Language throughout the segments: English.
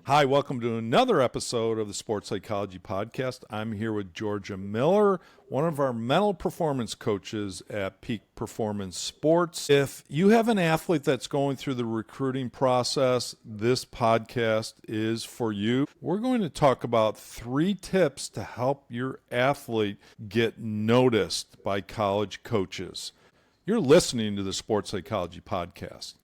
Hi, welcome to another episode of the Sports Psychology Podcast. I'm here with Georgia Miller, one of our mental performance coaches at Peak Performance Sports. If you have an athlete that's going through the recruiting process, this podcast is for you. We're going to talk about 3 tips to help your athlete get noticed by college coaches. You're listening to the Sports Psychology Podcast.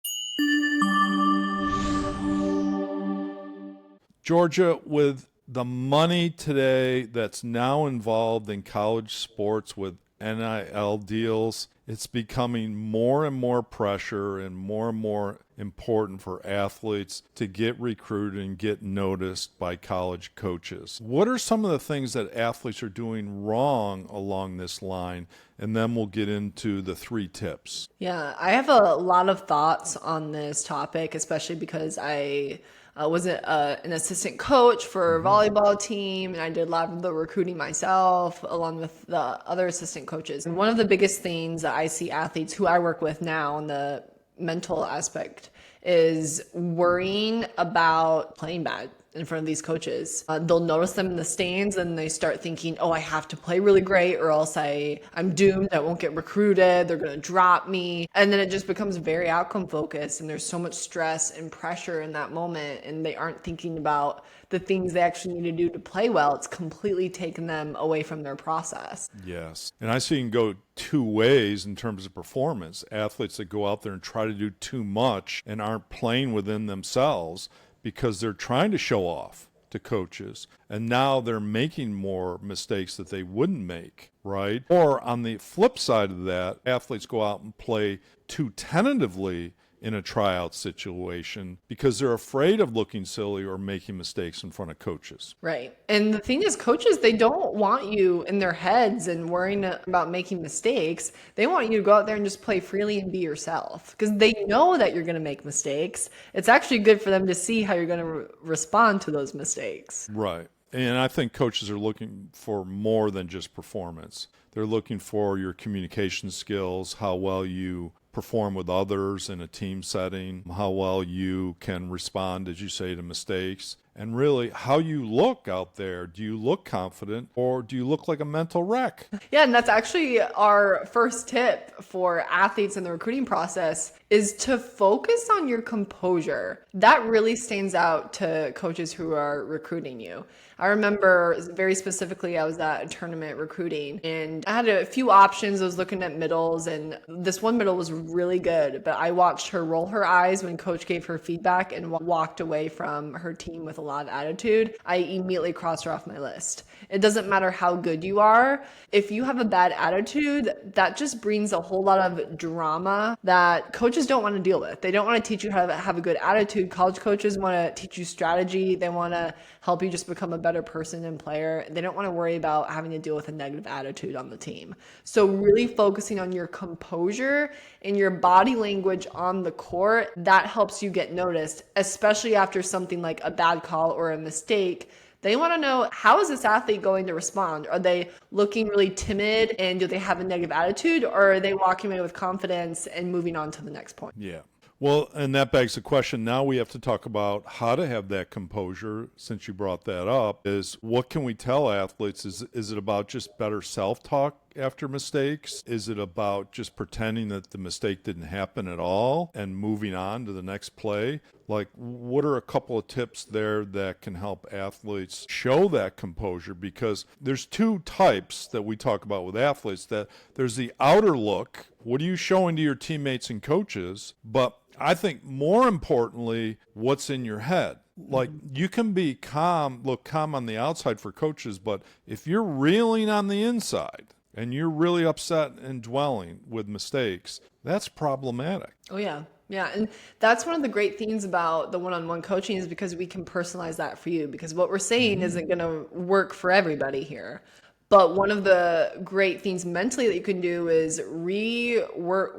Georgia, with the money today that's now involved in college sports with NIL deals, it's becoming more and more pressure and more important for athletes to get recruited and get noticed by college coaches. What are some of the things that athletes are doing wrong along this line? And then we'll get into the 3 tips. Yeah, I have a lot of thoughts on this topic, especially because I was an assistant coach for a volleyball team, and I did a lot of the recruiting myself along with the other assistant coaches. And one of the biggest things that I see athletes who I work with now in the mental aspect is worrying about playing bad in front of these coaches. They'll notice them in the stands and they start thinking, oh, I have to play really great or else I'm doomed. I won't get recruited. They're going to drop me. And then it just becomes very outcome focused, and there's so much stress and pressure in that moment, and they aren't thinking about the things they actually need to do to play well. It's completely taken them away from their process. Yes. And I see it can go 2 ways in terms of performance. Athletes that go out there and try to do too much and aren't playing within themselves because they're trying to show off to coaches, and now they're making more mistakes that they wouldn't make, right? Or on the flip side of that, athletes go out and play too tentatively in a tryout situation because they're afraid of looking silly or making mistakes in front of coaches. Right. And the thing is, coaches, they don't want you in their heads and worrying about making mistakes. They want you to go out there and just play freely and be yourself because they know that you're going to make mistakes. It's actually good for them to see how you're going to respond to those mistakes. Right. And I think coaches are looking for more than just performance. They're looking for your communication skills, how well you perform with others in a team setting, how well you can respond, as you say, to mistakes, and really how you look out there. Do you look confident or do you look like a mental wreck? Yeah, and that's actually our first tip for athletes in the recruiting process is to focus on your composure. That really stands out to coaches who are recruiting you. I remember very specifically, I was at a tournament recruiting and I had a few options. I was looking at middles, and this one middle was really good, but I watched her roll her eyes when coach gave her feedback and walked away from her team with a lot of attitude. I immediately crossed her off my list. It doesn't matter how good you are. If you have a bad attitude, that just brings a whole lot of drama that coaches don't want to deal with. They don't want to teach you how to have a good attitude. College coaches want to teach you strategy. They want to help you just become a better person and player. They don't want to worry about having to deal with a negative attitude on the team. So really focusing on your composure and your body language on the court, that helps you get noticed, especially after something like a bad call or a mistake. They want to know, how is this athlete going to respond? Are they looking really timid and do they have a negative attitude, or are they walking away with confidence and moving on to the next point? Yeah. Well, and that begs the question. Now we have to talk about how to have that composure. Since you brought that up, is what can we tell athletes? Is it about just better self-talk after mistakes? Is it about just pretending that the mistake didn't happen at all and moving on to the next play? Like, what are a couple of tips there that can help athletes show that composure? Because there's 2 types that we talk about with athletes. That there's the outer look. What are you showing to your teammates and coaches? But I think more importantly, what's in your head. Like, you can be calm, look calm on the outside for coaches, but if you're reeling on the inside and you're really upset and dwelling with mistakes, that's problematic. Oh, yeah. Yeah. And that's one of the great things about the one-on-one coaching is because we can personalize that for you, because what we're saying isn't going to work for everybody here. But one of the great things mentally that you can do is rework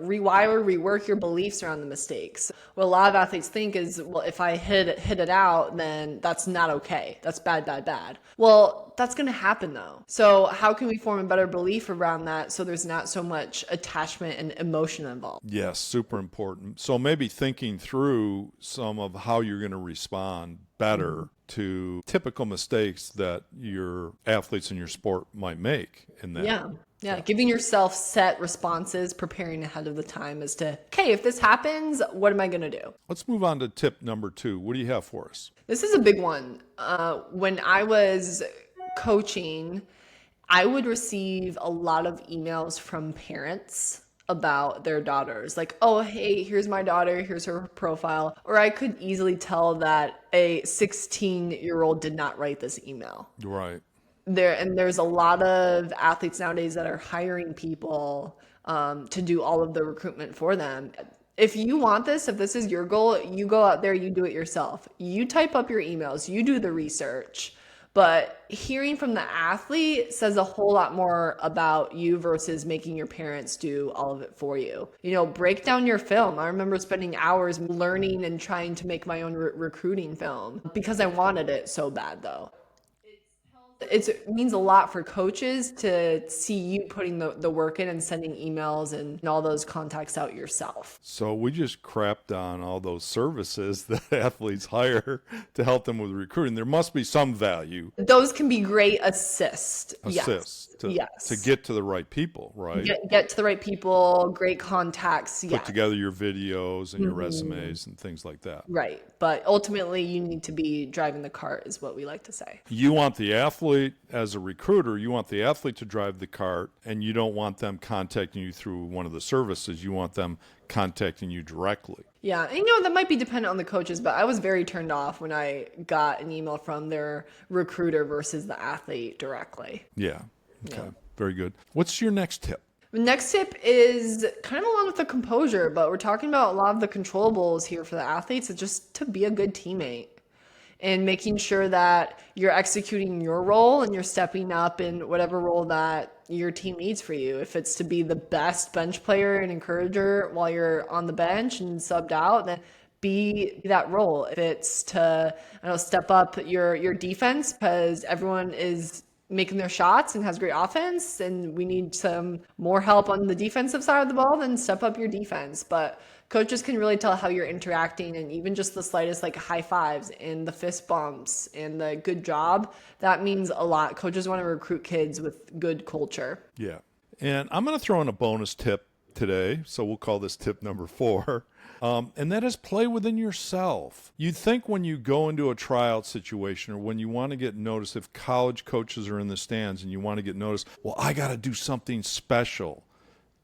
your beliefs around the mistakes. What a lot of athletes think is, well, if I hit it out, then that's not okay. That's bad, bad, bad. Well, that's going to happen though. So how can we form a better belief around that so there's not so much attachment and emotion involved? Yes, super important. So maybe thinking through some of how you're going to respond better to typical mistakes that your athletes in your sport might make in that. Yeah. Giving yourself set responses, preparing ahead of the time as to, okay, if this happens, what am I going to do? Let's move on to tip number 2. What do you have for us? This is a big one. When I was coaching, I would receive a lot of emails from parents about their daughters. Like, oh, hey, here's my daughter, here's her profile. Or I could easily tell that a 16-year-old did not write this email. Right. There's a lot of athletes nowadays that are hiring people to do all of the recruitment for them. If you want this, if this is your goal, you go out there, you do it yourself. You type up your emails, you do the research. But hearing from the athlete says a whole lot more about you versus making your parents do all of it for you. Break down your film. I remember spending hours learning and trying to make my own recruiting film because I wanted it so bad, though. It means a lot for coaches to see you putting the work in and sending emails and all those contacts out yourself. So we just crapped on all those services that athletes hire to help them with recruiting. There must be some value. Those can be great assist to get to the right people, right? Get to the right people, great contacts. Put together your videos and your resumes and things like that. Right. But ultimately, you need to be driving the cart is what we like to say. You want the athlete, as a recruiter, you want the athlete to drive the cart, and you don't want them contacting you through one of the services. You want them contacting you directly. Yeah, and that might be dependent on the coaches, but I was very turned off when I got an email from their recruiter versus the athlete directly. Yeah. Okay. Very good. What's your next tip? The next tip is kind of along with the composure, but we're talking about a lot of the controllables here for the athletes. It's just to be a good teammate and making sure that you're executing your role and you're stepping up in whatever role that your team needs for you. If it's to be the best bench player and encourager while you're on the bench and subbed out, then be that role. If it's to step up your defense because everyone is making their shots and has great offense and we need some more help on the defensive side of the ball, then step up your defense. But coaches can really tell how you're interacting, and even just the slightest high fives and the fist bumps and the good job, that means a lot. Coaches want to recruit kids with good culture. Yeah. And I'm going to throw in a bonus tip today. So we'll call this tip number 4. And that is play within yourself. You'd think when you go into a tryout situation or when you want to get noticed, if college coaches are in the stands and you want to get noticed, well, I got to do something special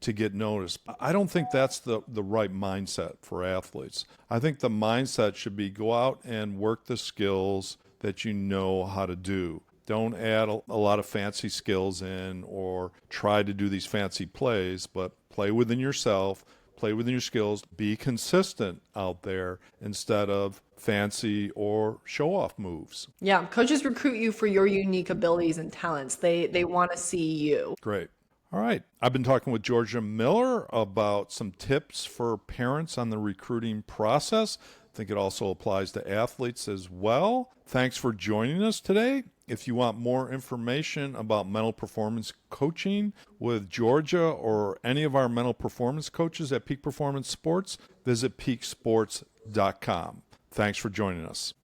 to get noticed. I don't think that's the right mindset for athletes. I think the mindset should be go out and work the skills that you know how to do. Don't add a lot of fancy skills in or try to do these fancy plays, but play within yourself. Play within your skills, be consistent out there instead of fancy or show-off moves. Yeah, coaches recruit you for your unique abilities and talents. They want to see you. Great. All right. I've been talking with Georgia Miller about some tips for parents on the recruiting process. I think it also applies to athletes as well. Thanks for joining us today. If you want more information about mental performance coaching with Georgia or any of our mental performance coaches at Peak Performance Sports, visit peaksports.com. Thanks for joining us.